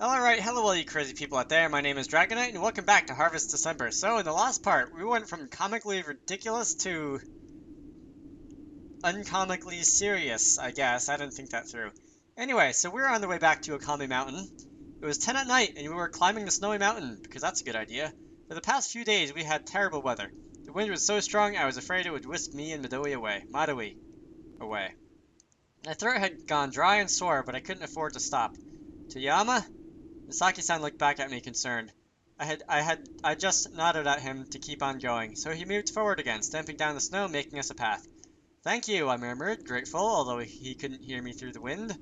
Alright, hello all you crazy people out there, my name is Dragonite and welcome back to Harvest December. So in the last part, we went from comically ridiculous to uncomically serious, I guess. I didn't think that through. Anyway, so we were on the way back to Akame Mountain. It was 10 at night and we were climbing the snowy mountain, because that's a good idea. For the past few days, we had terrible weather. The wind was so strong I was afraid it would whisk me and Madoe away. My throat had gone dry and sore, but I couldn't afford to stop. Toyama? Misaki-san looked back at me concerned. I just nodded at him to keep on going, so he moved forward again, stamping down the snow, making us a path. Thank you, I murmured, grateful, although he couldn't hear me through the wind.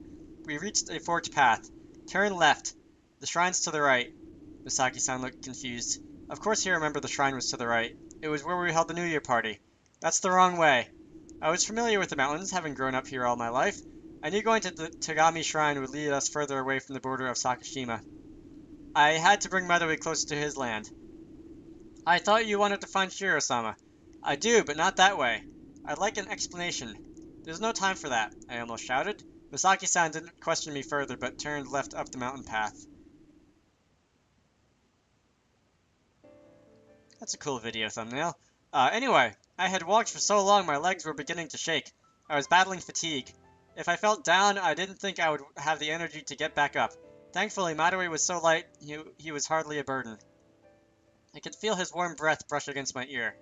We reached a forked path. Turn left. The shrine's to the right. Misaki-san looked confused. Of course he remembered the shrine was to the right. It was where we held the New Year party. That's the wrong way. I was familiar with the mountains, having grown up here all my life. I knew going to the Tagami shrine would lead us further away from the border of Sakashima. I had to bring Madoe closer to his land. I thought you wanted to find Shiro-sama. I do, but not that way. I'd like an explanation. There's no time for that, I almost shouted. Misaki-san didn't question me further, but turned left up the mountain path. That's a cool video thumbnail. Anyway, I had walked for so long my legs were beginning to shake. I was battling fatigue. If I felt down, I didn't think I would have the energy to get back up. Thankfully, Madoe was so light, he was hardly a burden. I could feel his warm breath brush against my ear.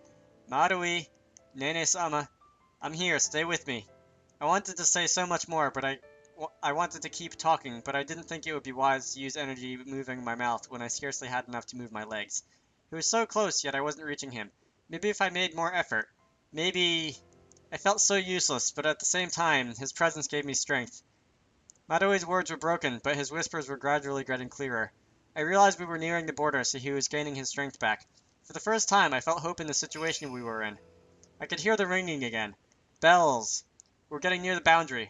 Madoe, Nene-sama, I'm here, stay with me. I wanted to say so much more, but I wanted to keep talking, but I didn't think it would be wise to use energy moving my mouth when I scarcely had enough to move my legs. He was so close, yet I wasn't reaching him. Maybe if I made more effort. Maybe... I felt so useless, but at the same time, his presence gave me strength. Madoe's words were broken, but his whispers were gradually getting clearer. I realized we were nearing the border, so he was gaining his strength back. For the first time, I felt hope in the situation we were in. I could hear the ringing again. Bells. We're getting near the boundary,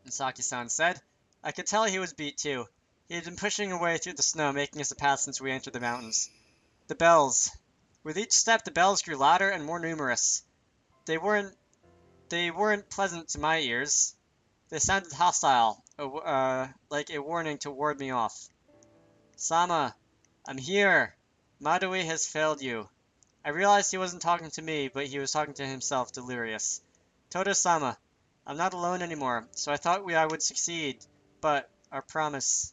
Misaki-san said. I could tell he was beat too. He had been pushing away through the snow, making us a path since we entered the mountains. The bells. With each step, the bells grew louder and more numerous. They weren't pleasant to my ears. They sounded hostile, like a warning to ward me off. Sama, I'm here. Madoe has failed you. I realized he wasn't talking to me, but he was talking to himself, delirious. Todo-sama, I'm not alone anymore, so I thought I would succeed, but our promise.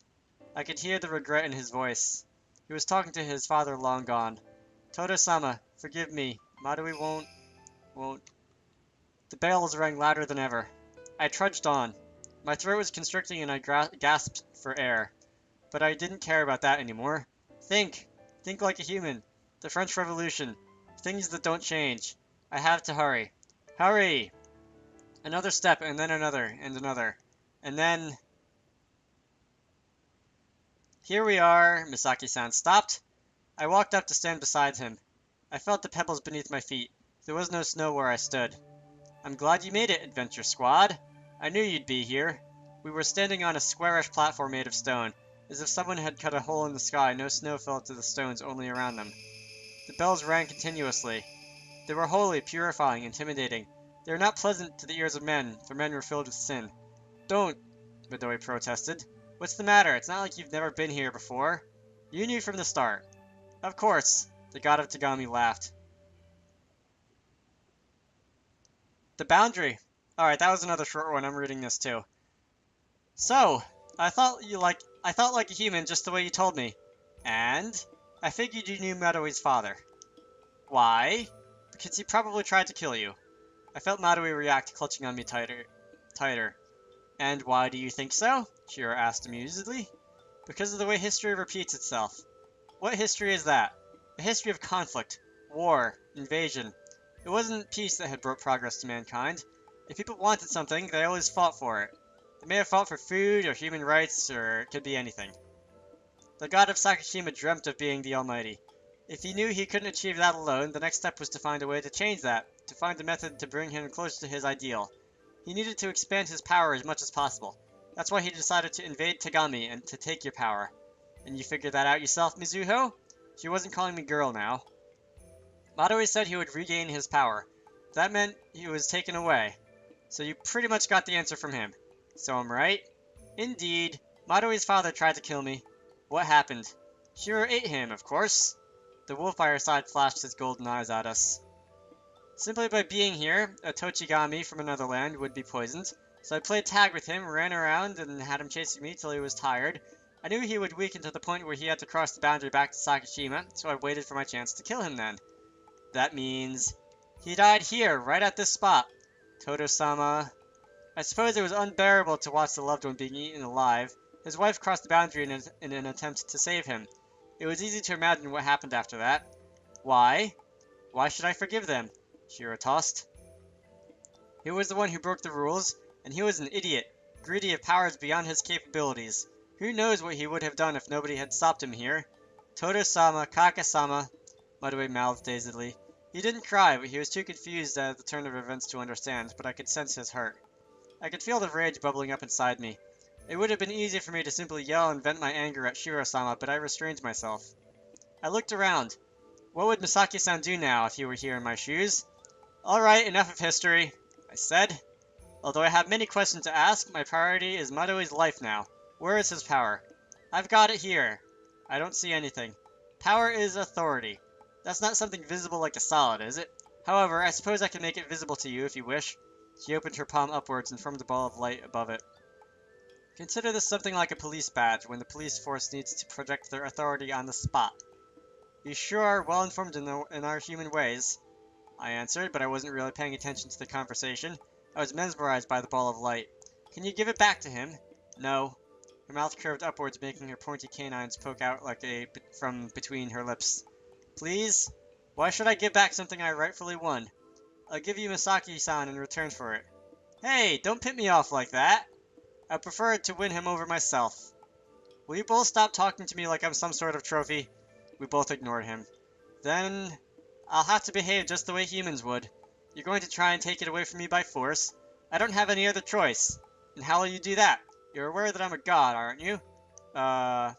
I could hear the regret in his voice. He was talking to his father long gone. Todo-sama, forgive me. Madoe won't. The bells rang louder than ever. I trudged on. My throat was constricting and I gasped for air. But I didn't care about that anymore. Think! Think like a human. The French Revolution. Things that don't change. I have to hurry. Hurry! Another step and then another and another. And then... Here we are, Misaki-san stopped. I walked up to stand beside him. I felt the pebbles beneath my feet. There was no snow where I stood. I'm glad you made it, Adventure Squad. I knew you'd be here. We were standing on a squarish platform made of stone. As if someone had cut a hole in the sky, no snow fell to the stones, only around them. The bells rang continuously. They were holy, purifying, intimidating. They were not pleasant to the ears of men, for men were filled with sin. Don't, Madoe protested. What's the matter? It's not like you've never been here before. You knew from the start. Of course, the god of Tagami laughed. The boundary. Alright, that was another short one. I'm reading this too. So, I thought like a human just the way you told me. And I figured you knew Madoe's father. Why? Because he probably tried to kill you. I felt Madoe react, clutching on me tighter. And why do you think so? Shiro asked amusedly. Because of the way history repeats itself. What history is that? A history of conflict, war, invasion. It wasn't peace that had brought progress to mankind. If people wanted something, they always fought for it. They may have fought for food, or human rights, or it could be anything. The god of Sakashima dreamt of being the Almighty. If he knew he couldn't achieve that alone, the next step was to find a way to change that, to find a method to bring him closer to his ideal. He needed to expand his power as much as possible. That's why he decided to invade Tagami and to take your power. And you figured that out yourself, Mizuho? She wasn't calling me girl now. Madoe said he would regain his power. That meant he was taken away. So you pretty much got the answer from him. So I'm right? Indeed. Marui's father tried to kill me. What happened? Shiro ate him, of course. The wolf by her side flashed his golden eyes at us. Simply by being here, a Tochigami from another land would be poisoned. So I played tag with him, ran around, and had him chasing me till he was tired. I knew he would weaken to the point where he had to cross the boundary back to Sakashima, so I waited for my chance to kill him then. That means he died here, right at this spot. Todo-sama. I suppose it was unbearable to watch the loved one being eaten alive. His wife crossed the boundary in an attempt to save him. It was easy to imagine what happened after that. Why? Why should I forgive them? Shiro tossed. He was the one who broke the rules, and he was an idiot, greedy of powers beyond his capabilities. Who knows what he would have done if nobody had stopped him here? Todo-sama, Kaka-sama, Maruei mouthed dazedly. He didn't cry, but he was too confused at the turn of events to understand, but I could sense his hurt. I could feel the rage bubbling up inside me. It would have been easy for me to simply yell and vent my anger at Shiro-sama, but I restrained myself. I looked around. What would Masaki-san do now if he were here in my shoes? Alright, enough of history, I said. Although I have many questions to ask, my priority is Marui's life now. Where is his power? I've got it here. I don't see anything. Power is authority. That's not something visible like a solid, is it? However, I suppose I can make it visible to you if you wish. She opened her palm upwards and formed a ball of light above it. Consider this something like a police badge when the police force needs to project their authority on the spot. You sure are well informed in our human ways, I answered, but I wasn't really paying attention to the conversation. I was mesmerized by the ball of light. Can you give it back to him? No. Her mouth curved upwards, making her pointy canines poke out from between her lips. Please? Why should I give back something I rightfully won? I'll give you Masaki-san in return for it. Hey, don't pit me off like that. I prefer to win him over myself. Will you both stop talking to me like I'm some sort of trophy? We both ignored him. Then I'll have to behave just the way humans would. You're going to try and take it away from me by force? I don't have any other choice. And how will you do that? You're aware that I'm a god, aren't you? I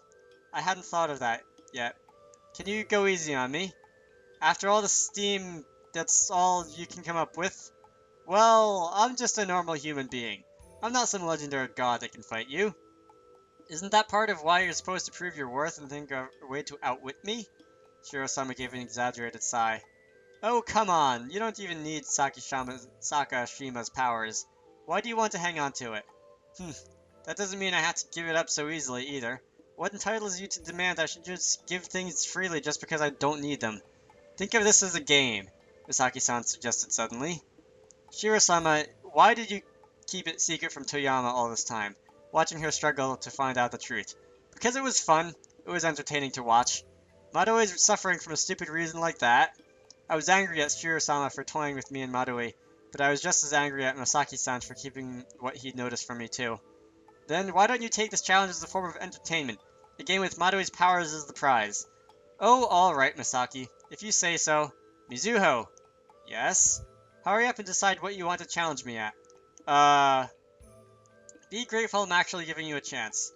hadn't thought of that yet. Can you go easy on me? After all the steam, that's all you can come up with? Well, I'm just a normal human being. I'm not some legendary god that can fight you. Isn't that part of why you're supposed to prove your worth and think of a way to outwit me? Shiro-sama gave an exaggerated sigh. Oh, come on. You don't even need Sakashima's powers. Why do you want to hang on to it? That doesn't mean I have to give it up so easily either. What entitles you to demand I should just give things freely just because I don't need them? Think of this as a game, Misaki-san suggested suddenly. Shiro-sama, why did you keep it secret from Toyama all this time, watching her struggle to find out the truth? Because it was fun. It was entertaining to watch. Maruei is suffering from a stupid reason like that. I was angry at Shiro-sama for toying with me and Maruei, but I was just as angry at Masaki-san for keeping what he'd noticed from me too. Then why don't you take this challenge as a form of entertainment? A game with Maruei's powers is the prize. Oh, alright, Masaki. If you say so. Mizuho! Yes? Hurry up and decide what you want to challenge me at. Be grateful I'm actually giving you a chance.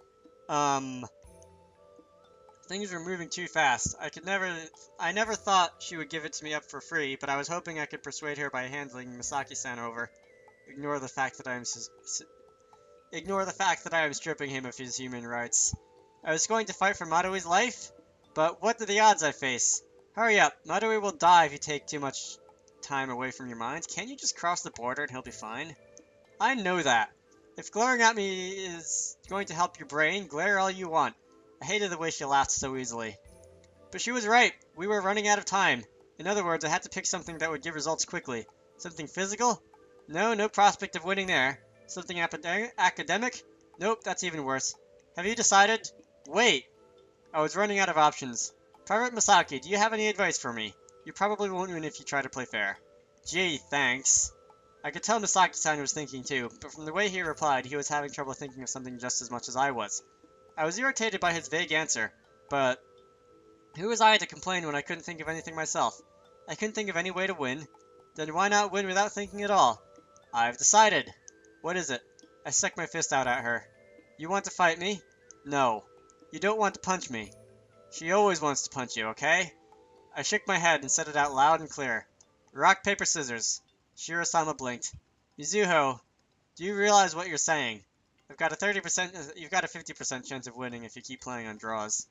Things were moving too fast. I never thought she would give it to me up for free, but I was hoping I could persuade her by handling Masaki-san over. Ignore the fact that I am stripping him of his human rights. I was going to fight for Maruei's life? But what are the odds I face? Hurry up, Maruei will die if you take too much time away from your mind. Can't you just cross the border and he'll be fine? I know that. If glaring at me is going to help your brain, glare all you want. I hated the way she laughed so easily. But she was right. We were running out of time. In other words, I had to pick something that would give results quickly. Something physical? No prospect of winning there. Something academic? Nope, that's even worse. Have you decided? Wait! I was running out of options. Private Masaki, do you have any advice for me? You probably won't win if you try to play fair. Gee, thanks. I could tell Misaki-san was thinking too, but from the way he replied, he was having trouble thinking of something just as much as I was. I was irritated by his vague answer, but who was I to complain when I couldn't think of anything myself? I couldn't think of any way to win. Then why not win without thinking at all? I've decided. What is it? I stuck my fist out at her. You want to fight me? No. You don't want to punch me. She always wants to punch you, okay? I shook my head and said it out loud and clear. Rock, paper, scissors. Shiro-sama blinked. Mizuho, do you realize what you're saying? I've got a 30%, you've got a 50% chance of winning if you keep playing on draws.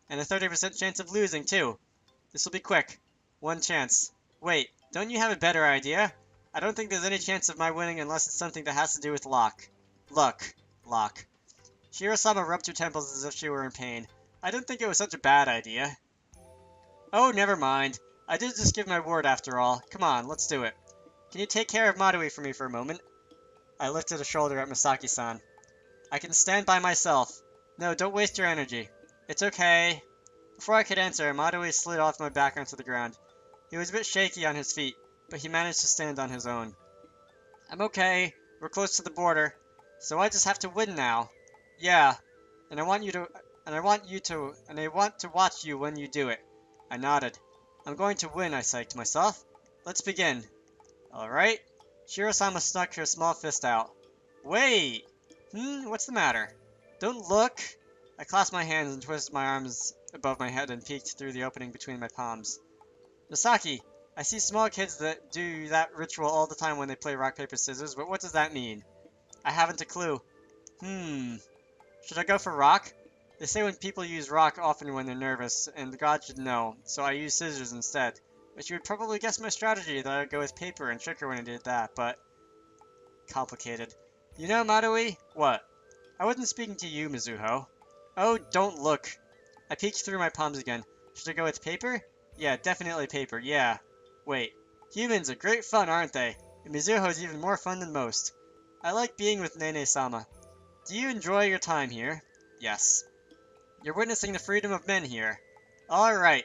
And a 30% chance of losing, too. This will be quick. One chance. Wait, don't you have a better idea? I don't think there's any chance of my winning unless it's something that has to do with luck. Luck. Luck. Shiro-sama rubbed her temples as if she were in pain. I didn't think it was such a bad idea. Oh, never mind. I did just give my word after all. Come on, let's do it. Can you take care of Maruhi for me for a moment? I lifted a shoulder at Masaki-san. I can stand by myself. No, don't waste your energy. It's okay. Before I could answer, Maruhi slid off my back onto the ground. He was a bit shaky on his feet, but he managed to stand on his own. I'm okay. We're close to the border. So I just have to win now. Yeah. And I want to watch you when you do it. I nodded. I'm going to win, I psyched myself. Let's begin. Alright. Shiro-sama stuck her small fist out. Wait! What's the matter? Don't look! I clasped my hands and twisted my arms above my head and peeked through the opening between my palms. Masaki, I see small kids that do that ritual all the time when they play rock, paper, scissors, but what does that mean? I haven't a clue. Should I go for rock? They say when people use rock often when they're nervous, and the god should know, so I use scissors instead. But you would probably guess my strategy that I would go with paper and trick her when I did that, but... complicated. You know, Maruhi? What? I wasn't speaking to you, Mizuho. Oh, don't look. I peeked through my palms again. Should I go with paper? Yeah, definitely paper, yeah. Wait. Humans are great fun, aren't they? And Mizuho's even more fun than most. I like being with Nene-sama. Do you enjoy your time here? Yes. You're witnessing the freedom of men here. Alright.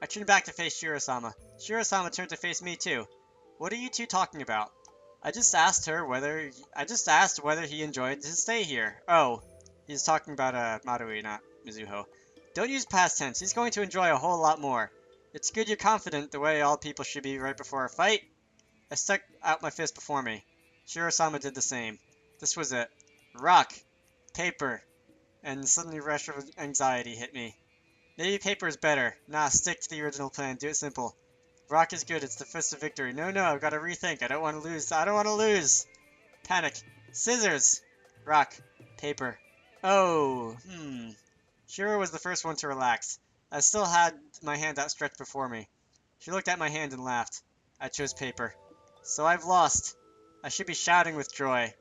I turned back to face Shiro-sama. Shiro-sama turned to face me too. What are you two talking about? I just asked whether he enjoyed his stay here. Oh. He's talking about Maruhi, not Mizuho. Don't use past tense. He's going to enjoy a whole lot more. It's good you're confident the way all people should be right before a fight. I stuck out my fist before me. Shiro-sama did the same. This was it. Rock. Paper. And suddenly a rush of anxiety hit me. Maybe paper is better. Nah, stick to the original plan. Do it simple. Rock is good. It's the fist of victory. No, I've got to rethink. I don't want to lose. I don't want to lose. Panic. Scissors. Rock. Paper. Oh, Shiro was the first one to relax. I still had my hand outstretched before me. She looked at my hand and laughed. I chose paper. So I've lost. I should be shouting with joy.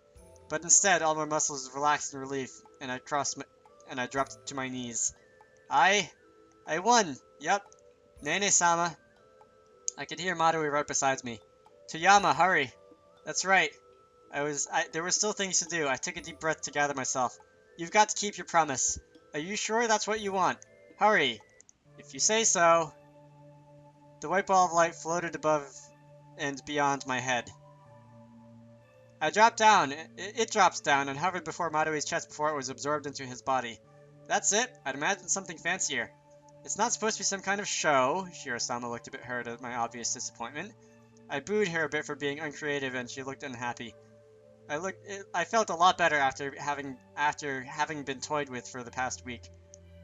But instead, all my muscles relaxed in relief, and I dropped to my knees. I won! Yep. Nene-sama. I could hear Maruhi right beside me. Toyama, hurry! That's right. There were still things to do. I took a deep breath to gather myself. You've got to keep your promise. Are you sure that's what you want? Hurry! If you say so. The white ball of light floated above and beyond my head. I dropped down. It drops down and hovered before Maruhi's chest before it was absorbed into his body. That's it. I'd imagine something fancier. It's not supposed to be some kind of show. Shiro-sama looked a bit hurt at my obvious disappointment. I booed her a bit for being uncreative and she looked unhappy. I felt a lot better after having been toyed with for the past week.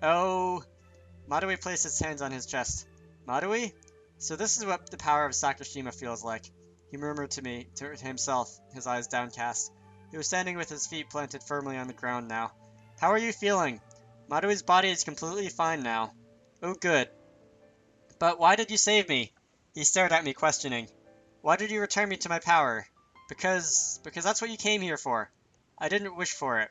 Oh, Maruhi placed his hands on his chest. Maruhi? So this is what the power of Sakashima feels like. He murmured to himself, his eyes downcast. He was standing with his feet planted firmly on the ground now. How are you feeling? Maruhi's body is completely fine now. Oh, good. But why did you save me? He stared at me, questioning. Why did you return me to my power? Because that's what you came here for. I didn't wish for it.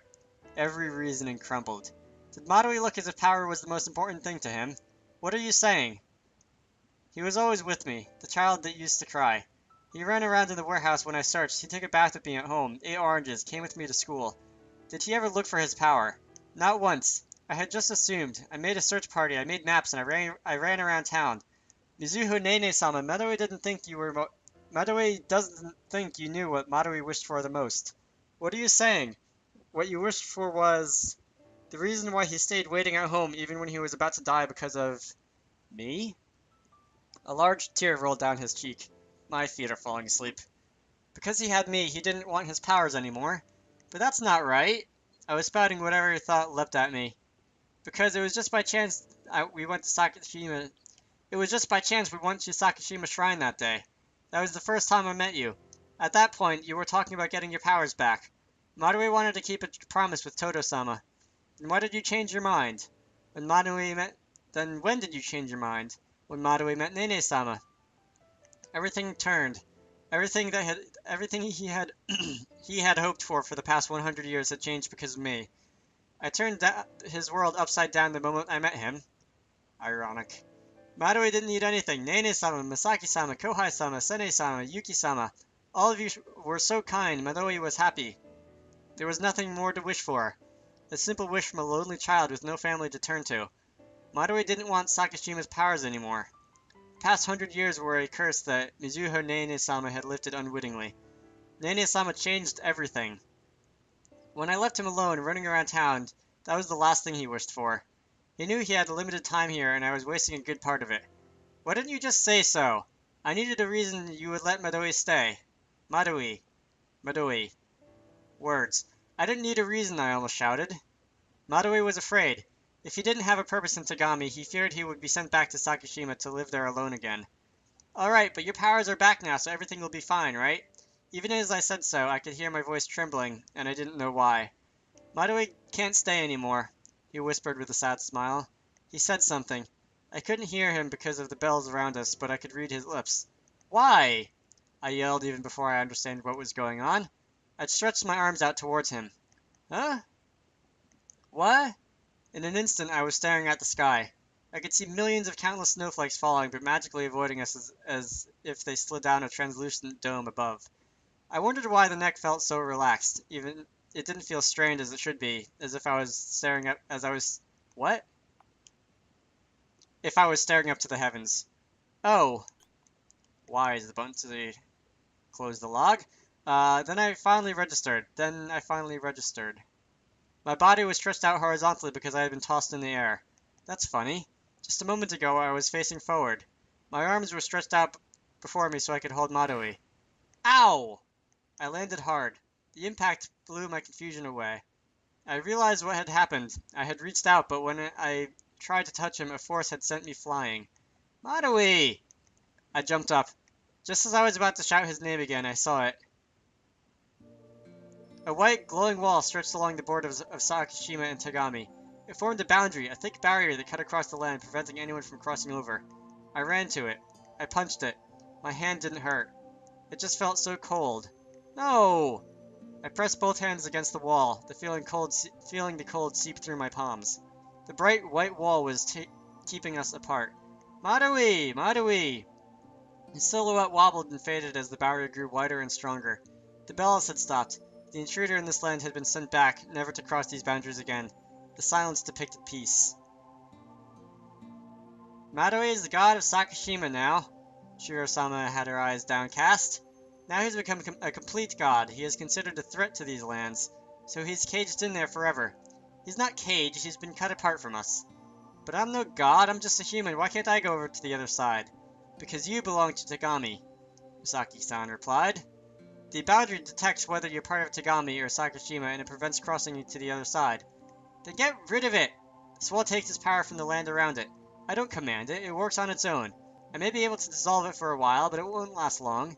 Every reasoning crumbled. Did Maruhi look as if power was the most important thing to him? What are you saying? He was always with me, the child that used to cry. He ran around in the warehouse when I searched. He took a bath with me at home, ate oranges, came with me to school. Did he ever look for his power? Not once. I had just assumed. I made a search party, I made maps, and I ran around town. Mizuho Nene-sama, Maruhi doesn't think you knew what Maruhi wished for the most. What are you saying? What you wished for was... the reason why he stayed waiting at home even when he was about to die because of... me? A large tear rolled down his cheek. My feet are falling asleep. Because he had me, he didn't want his powers anymore. But that's not right. I was spouting whatever thought leapt at me. Because it was just by chance we went to Sakashima. It was just by chance we went to Sakashima Shrine that day. That was the first time I met you. At that point, you were talking about getting your powers back. Maruo wanted to keep a promise with Todo-sama. Then why did you change your mind? When Maruo met... Then when did you change your mind? When Maruo met Nene-sama. Everything turned. Everything he had he had hoped for the past 100 years had changed because of me. I turned his world upside down the moment I met him. Ironic. Maruo didn't need anything. Nene-sama, Masaki-sama, Kohai-sama, Sene-sama, Yuki-sama. All of you were so kind. Maruo was happy. There was nothing more to wish for. A simple wish from a lonely child with no family to turn to. Maruo didn't want Sakashima's powers anymore. The past 100 years were a curse that Mizuho Nene-sama had lifted unwittingly. Nene-sama changed everything. When I left him alone, running around town, that was the last thing he wished for. He knew he had limited time here, and I was wasting a good part of it. Why didn't you just say so? I needed a reason you would let Maruo stay. Maruo. Words. I didn't need a reason, I almost shouted. Maruo was afraid. If he didn't have a purpose in Tagami, he feared he would be sent back to Sakashima to live there alone again. Alright, but your powers are back now, so everything will be fine, right? Even as I said so, I could hear my voice trembling, and I didn't know why. Maruo can't stay anymore, he whispered with a sad smile. He said something. I couldn't hear him because of the bells around us, but I could read his lips. Why? I yelled even before I understood what was going on. I stretched my arms out towards him. Huh? What? In an instant, I was staring at the sky. I could see millions of countless snowflakes falling, but magically avoiding us as if they slid down a translucent dome above. I wondered why the neck felt so relaxed. Even it didn't feel strained as it should be, as if I was staring up as I was... What? If I was staring up to the heavens. Oh. Y is the button to close the log. Then I finally registered. My body was stretched out horizontally because I had been tossed in the air. That's funny. Just a moment ago, I was facing forward. My arms were stretched out before me so I could hold Maruo. Ow! I landed hard. The impact blew my confusion away. I realized what had happened. I had reached out, but when I tried to touch him, a force had sent me flying. Maruo! I jumped up. Just as I was about to shout his name again, I saw it. A white, glowing wall stretched along the borders of Sakashima and Tagami. It formed a boundary, a thick barrier that cut across the land, preventing anyone from crossing over. I ran to it. I punched it. My hand didn't hurt. It just felt so cold. No! I pressed both hands against the wall, feeling the cold seep through my palms. The bright white wall was keeping us apart. Maruo! His silhouette wobbled and faded as the barrier grew wider and stronger. The bells had stopped. The intruder in this land had been sent back, never to cross these boundaries again. The silence depicted peace. Maruo is the god of Sakashima now. Shiro-sama had her eyes downcast. Now he's become a complete god. He is considered a threat to these lands, so he's caged in there forever. He's not caged, he's been cut apart from us. But I'm no god, I'm just a human. Why can't I go over to the other side? Because you belong to Tagami, Masaki-san replied. The boundary detects whether you're part of Tagami or Sakashima, and it prevents crossing you to the other side. Then get rid of it! This wall takes its power from the land around it. I don't command it, it works on its own. I may be able to dissolve it for a while, but it won't last long.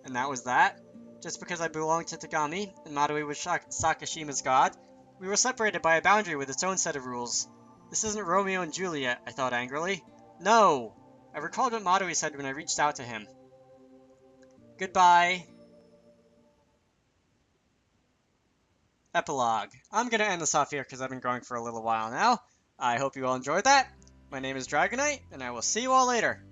And that was that. Just because I belonged to Tagami, and Maruo was Sakashima's god, we were separated by a boundary with its own set of rules. This isn't Romeo and Juliet, I thought angrily. No! I recalled what Maruo said when I reached out to him. Goodbye. Epilogue. I'm going to end this off here because I've been going for a little while now. I hope you all enjoyed that. My name is Dragonite, and I will see you all later.